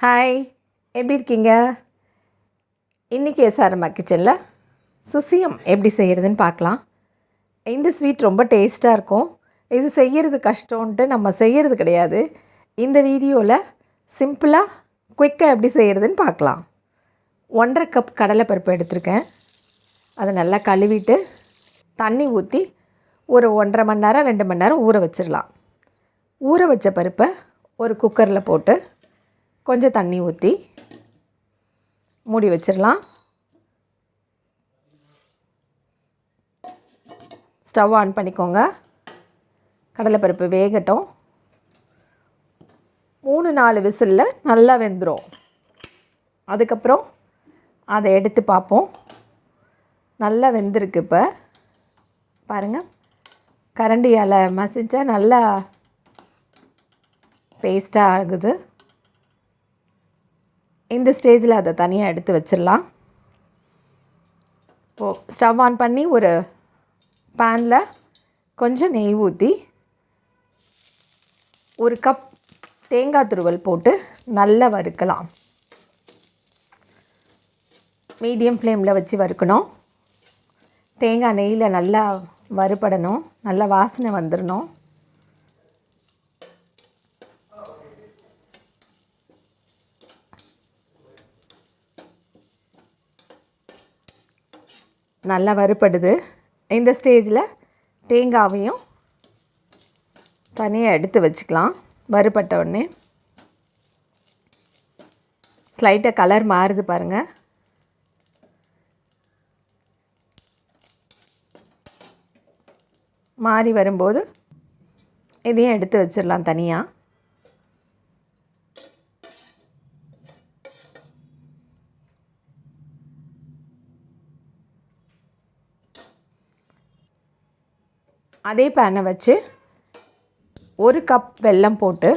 Hi, எப்படி இருக்கீங்க? இன்றைக்கி அம்மா கிச்சனில் சுசியம் எப்படி செய்கிறதுன்னு பார்க்கலாம். இந்த ஸ்வீட் ரொம்ப டேஸ்ட்டாக இருக்கும். இது செய்கிறது கஷ்டம்ன்ட்டு நம்ம செய்கிறது கிடையாது. இந்த வீடியோவில் சிம்பிளாக குயிக்காக எப்படி செய்கிறதுன்னு பார்க்கலாம். 1.5 கப் கடலைப்பருப்பு எடுத்திருக்கேன். அதை நல்லா கழுவிட்டு தண்ணி ஊற்றி ஒரு 1.5 மணி நேரம் 2 மணி நேரம் ஊற வச்சிடலாம். ஊற வச்ச பருப்பை ஒரு குக்கரில் போட்டு கொஞ்சம் தண்ணி ஊற்றி மூடி வச்சிடலாம். ஸ்டவ் ஆன் பண்ணிக்கோங்க. கடலைப்பருப்பு வேகட்டும். 3-4 விசிலில் நல்லா வெந்துடும். அதுக்கப்புறம் அதை எடுத்து பார்ப்போம். நல்லா வெந்திருக்கு. இப்போ பாருங்கள், கரண்டியால் மசிச்சா நல்லா பேஸ்ட்டாக ஆகுது. இந்த ஸ்டேஜில் அதை தனியாக எடுத்து வச்சிடலாம். இப்போது ஸ்டவ் ஆன் பண்ணி ஒரு பேனில் கொஞ்சம் நெய் ஊற்றி 1 கப் தேங்காய் துருவல் போட்டு நல்லா வறுக்கலாம். மீடியம் ஃப்ளேமில் வச்சு வறுக்கணும். தேங்காய் நெய்யில் நல்லா வறுபடணும். நல்லா வாசனை வந்துடணும். நல்லா வறுபடுது. இந்த ஸ்டேஜில் தேங்காவையும் தனியாக எடுத்து வச்சுக்கலாம். வறுபட்ட உடனே ஸ்லைட்டாக கலர் மாறுது பாருங்கள். மாறி வரும்போது இதையும் எடுத்து வச்சிடலாம் தனியாக. அதே பேனை வச்சு 1 கப் வெல்லம் போட்டு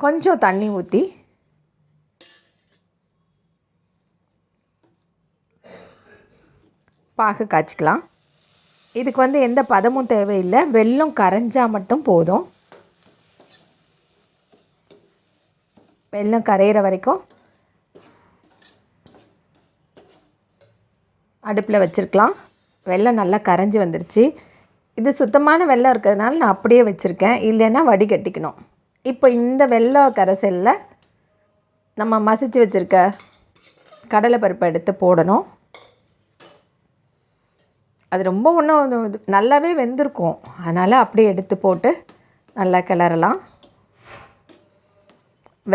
கொஞ்சம் தண்ணி ஊற்றி பாகு காய்ச்சிக்கலாம். இதுக்கு எந்த பதமும் தேவையில்லை. வெல்லம் கரைஞ்சால் மட்டும் போதும். வெல்லம் கரையிற வரைக்கும் அடுப்பில் வச்சுருக்கலாம். வெல்லம் நல்லா கரைஞ்சி வந்துருச்சு. இது சுத்தமான வெல்லம் இருக்கிறதுனால நான் அப்படியே வச்சுருக்கேன். இல்லைன்னா வடிகட்டிக்கணும். இப்போ இந்த வெல்லம் கரைசலில் நம்ம மசிச்சு வச்சுருக்க கடலைப்பருப்பை எடுத்து போடணும். அது ரொம்ப ஒன்றும் நல்லாவே வெந்திருக்கும். அதனால் அப்படியே எடுத்து போட்டு நல்லா கிளறலாம்.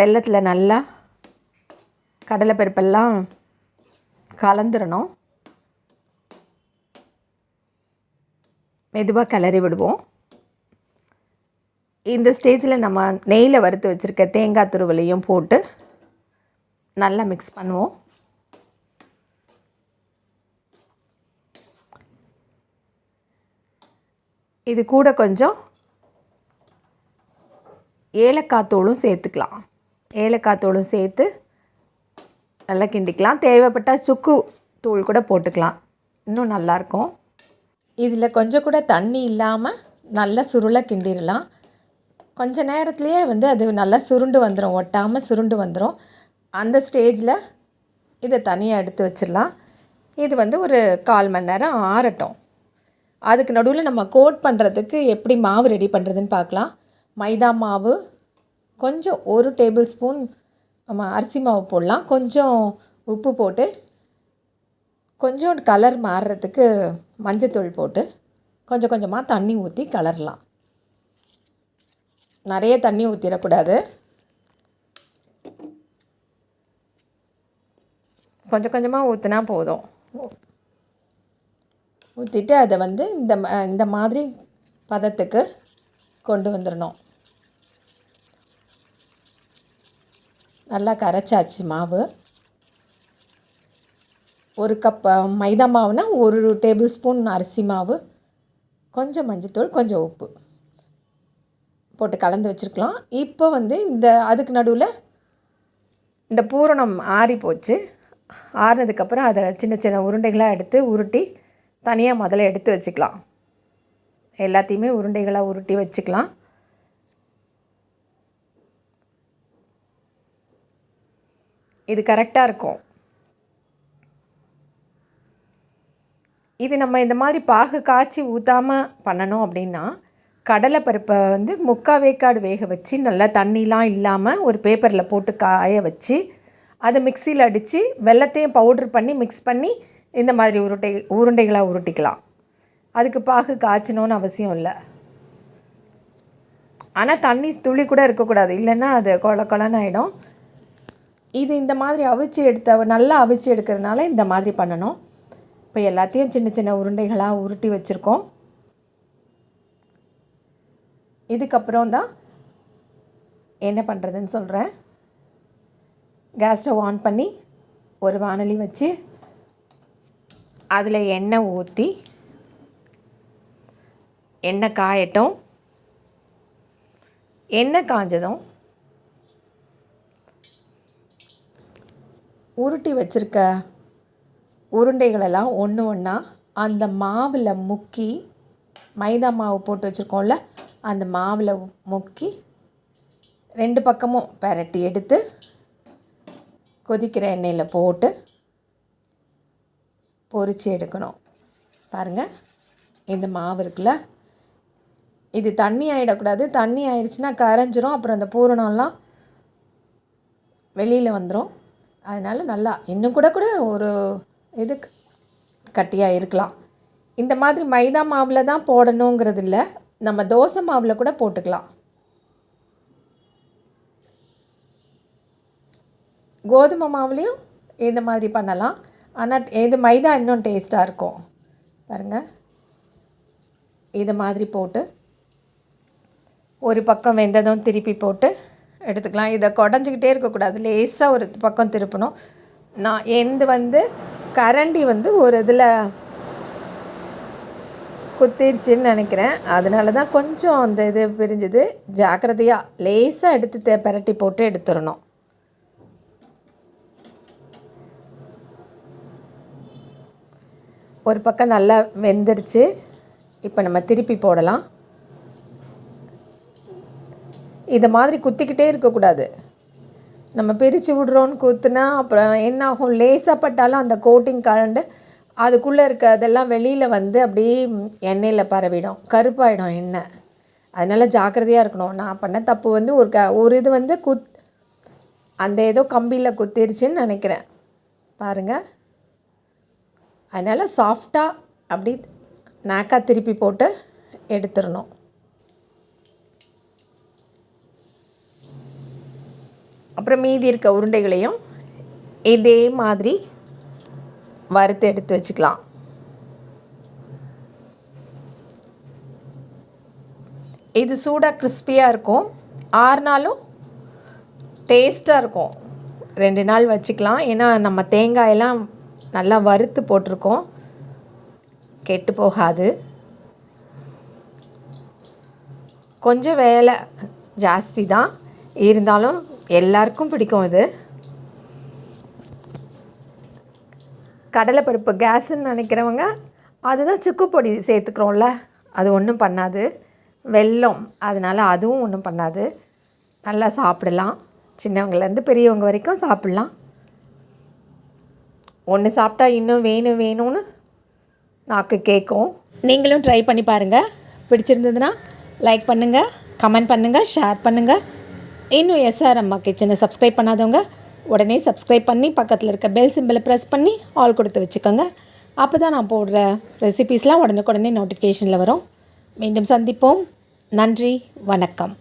வெல்லத்தில் நல்லா கடலைப்பருப்பெல்லாம் கலந்துடணும். மெதுவாக கிளறி விடுவோம். இந்த ஸ்டேஜில் நம்ம நெய்யில் வறுத்து வச்சுருக்க தேங்காய் துருவலையும் போட்டு நல்லா மிக்ஸ் பண்ணுவோம். இது கூட கொஞ்சம் ஏலக்காய் தூளும் சேர்த்துக்கலாம். ஏலக்காய் தூளும் சேர்த்து நல்லா கிண்டிக்கலாம். தேவைப்பட்டால் சுக்கு தூள் கூட போட்டுக்கலாம். இன்னும் நல்லாயிருக்கும். இதில் கொஞ்சம் கூட தண்ணி இல்லாமல் நல்லா சுருளை கிண்டிடலாம். கொஞ்ச நேரத்துலையே அது நல்லா சுருண்டு வந்துடும். ஒட்டாமல் சுருண்டு வந்துடும். அந்த ஸ்டேஜில் இதை தனியாக எடுத்து வச்சிடலாம். இது ஒரு 1/4 மணி நேரம் ஆறட்டும். அதுக்கு நடுவில் நம்ம கோட் பண்ணுறதுக்கு எப்படி மாவு ரெடி பண்ணுறதுன்னு பார்க்கலாம். மைதா மாவு கொஞ்சம் 1 டேபிள் ஸ்பூன் அரிசி மாவு போடலாம். கொஞ்சம் உப்பு போட்டு கொஞ்சம் கலர் மாறுறதுக்கு மஞ்சத்தூள் போட்டு கொஞ்சம் கொஞ்சமாக தண்ணி ஊற்றி கலரலாம். நிறைய தண்ணி ஊற்றிடக்கூடாது. கொஞ்சம் கொஞ்சமாக ஊற்றினா போதும். ஊற்றிட்டு அதை இந்த மாதிரி பதத்துக்கு கொண்டு வந்துடணும். நல்லா கரைச்சாச்சு மாவு. 1 கப் மைதா மாவுனா 1 டேபிள் ஸ்பூன் அரிசி மாவு, கொஞ்சம் மஞ்சத்தூள், கொஞ்சம் உப்பு போட்டு கலந்து வச்சுருக்கலாம். இப்போ அதுக்கு நடுவில் இந்த பூரணம் ஆறி போச்சு. ஆறினதுக்கப்புறம் அதை சின்ன சின்ன உருண்டைகளாக எடுத்து உருட்டி தனியாக முதல்ல எடுத்து வச்சுக்கலாம். எல்லாத்தையுமே உருண்டைகளாக உருட்டி வச்சுக்கலாம். இது கரெக்டாக இருக்கும். இது நம்ம இந்த மாதிரி பாகு காய்ச்சி ஊற்றாமல் பண்ணணும் அப்படின்னா, கடலைப்பருப்பை வந்து 3/4 வேக்காடு வேக வச்சு நல்லா தண்ணிலாம் இல்லாமல் ஒரு பேப்பரில் போட்டு காய வச்சு அதை மிக்சியில் அடித்து வெல்லத்தையும் பவுட்ரு பண்ணி மிக்ஸ் பண்ணி இந்த மாதிரி உருண்டைகளாக உருட்டிக்கலாம். அதுக்கு பாகு காய்ச்சணுன்னு அவசியம் இல்லை. ஆனால் தண்ணி துளி கூட இருக்கக்கூடாது, இல்லைன்னா அது கொல கொலன்னு ஆகிடும். இது இந்த மாதிரி நல்லா அவிச்சு எடுக்கிறதுனால இந்த மாதிரி பண்ணணும். இப்போ எல்லாத்தையும் சின்ன சின்ன உருண்டைகளாக உருட்டி வச்சுருக்கோம். இதுக்கப்புறம் தான் என்ன பண்ணுறதுன்னு சொல்கிறேன். கேஸ் ஸ்டவ் ஆன் பண்ணி ஒரு வாணலி வச்சு அதில் எண்ணெய் ஊற்றி எண்ணெய் காயட்டும். எண்ணெய் காஞ்சதும் உருட்டி வச்சுருக்க உருண்டைகளெல்லாம் ஒன்று ஒன்றா அந்த மாவில் முக்கி, மைதா மாவு போட்டு வச்சுருக்கோம்ல, அந்த மாவில் முக்கி 2 பக்கமும் பெரட்டி எடுத்து கொதிக்கிற எண்ணெயில் போட்டு பொரித்து எடுக்கணும். பாருங்கள், இந்த மாவு இருக்குல்ல, இது தண்ணி ஆகிடக்கூடாது. தண்ணி ஆயிடுச்சுன்னா கரைஞ்சிரும், அப்புறம் அந்த பூரணம்லாம் வெளியில் வந்துடும். அதனால் நல்லா இன்னும் கூட ஒரு இது கட்டியாக இருக்கலாம். இந்த மாதிரி மைதா மாவில் தான் போடணுங்கிறது இல்லை, நம்ம தோசை மாவில் கூட போட்டுக்கலாம். கோதுமை மாவுலேயும் இந்த மாதிரி பண்ணலாம். ஆனால் இது மைதா இன்னும் டேஸ்ட்டாக இருக்கும். பாருங்கள், இது மாதிரி போட்டு ஒரு பக்கம் வெந்ததும் திருப்பி போட்டு எடுத்துக்கலாம். இதை குடஞ்சிக்கிட்டே இருக்கக்கூடாது, லேசாக ஒரு பக்கம் திருப்பணும். நான் கரண்டி ஒரு இதில் குத்திருச்சுன்னு நினைக்கிறேன், அதனால தான் கொஞ்சம் அந்த இது பிரிஞ்சுது. ஜாக்கிரதையாக லேசாக எடுத்து பெரட்டி போட்டு எடுத்துடணும். ஒரு பக்கம் நல்லா வெந்துருச்சு. இப்போ நம்ம திருப்பி போடலாம். இதை மாதிரி குத்திக்கிட்டே இருக்கக்கூடாது. நம்ம பிரித்து விட்றோன்னு குத்துனா அப்புறம் என்ன ஆகும், லேசாக பட்டாலும் அந்த கோட்டிங் கலண்டு அதுக்குள்ளே இருக்க அதெல்லாம் வெளியில் அப்படியே எண்ணெயில் பரவிடும், கருப்பாயிடும் எண்ணெய். அதனால் ஜாக்கிரதையாக இருக்கணும். நான் பண்ண தப்பு ஒரு இது அந்த ஏதோ கம்பியில் குத்திருச்சுன்னு நினைக்கிறேன். பாருங்கள், அதனால் சாஃப்டாக அப்படி நாக்காக திருப்பி போட்டு எடுத்துடணும். அப்புறம் மீதி இருக்க உருண்டைகளையும் இதே மாதிரி வறுத்து எடுத்து வச்சுக்கலாம். இது சூடாக கிறிஸ்பியாக இருக்கும், ஆறுனாலும் டேஸ்ட்டாக இருக்கும். 2 நாள் வச்சுக்கலாம். ஏன்னா நம்ம தேங்காயெல்லாம் நல்லா வறுத்து போட்டிருக்கோம், கெட்டு போகாது. கொஞ்சம் வேலை ஜாஸ்தி தான், இருந்தாலும் எல்லாருக்கும் பிடிக்கும். இது கடலைப்பருப்பு கேஸுன்னு நினைக்கிறவங்க அதுதான் சுக்கு பொடி சேர்த்துக்கிறோம்ல, அது ஒன்றும் பண்ணாது. வெல்லம், அதனால் அதுவும் ஒன்றும் பண்ணாது. நல்லா சாப்பிடலாம், சின்னவங்கலேருந்து பெரியவங்க வரைக்கும் சாப்பிட்லாம். ஒன்று சாப்பிட்டா இன்னும் வேணும்னு நாக்கு கேட்கும். நீங்களும் ட்ரை பண்ணி பாருங்கள். பிடிச்சிருந்ததுன்னா லைக் பண்ணுங்கள், கமெண்ட் பண்ணுங்கள், ஷேர் பண்ணுங்கள். இன்னும் அம்மா கிச்சனை சப்ஸ்கிரைப் பண்ணாதவங்க உடனே சப்ஸ்கிரைப் பண்ணி பக்கத்தில் இருக்க பெல் சிம்பிளை ப்ரெஸ் பண்ணி ஆல் கொடுத்து வச்சுக்கோங்க. அப்போ தான் நான் போடுற ரெசிபீஸ்லாம் உடனுக்குடனே நோட்டிஃபிகேஷனில் வரும். மீண்டும் சந்திப்போம். நன்றி, வணக்கம்.